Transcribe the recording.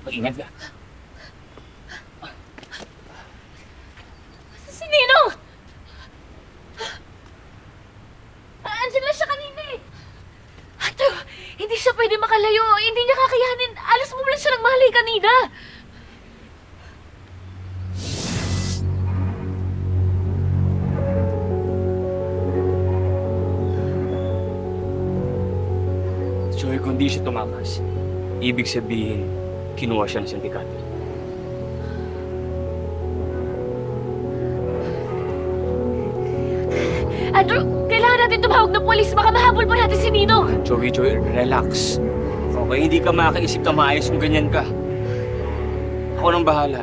Mag-ingat ka. Si Ninong! Andiyan lang siya kanina eh. Ato, hindi siya pwede makalayo. Hindi niya kakayanin. Alas mo lang siya ng mahalay kanina. Joy, kung di siya tumakas, ibig sabihin, kinuha siya ng sindikato. Andrew, kailangan natin tumawag ng polis. Baka mahabol pa natin si Ninong. Joey, relax. Okay, hindi ka makaisip na maayos kung ganyan ka. Ako nang bahala.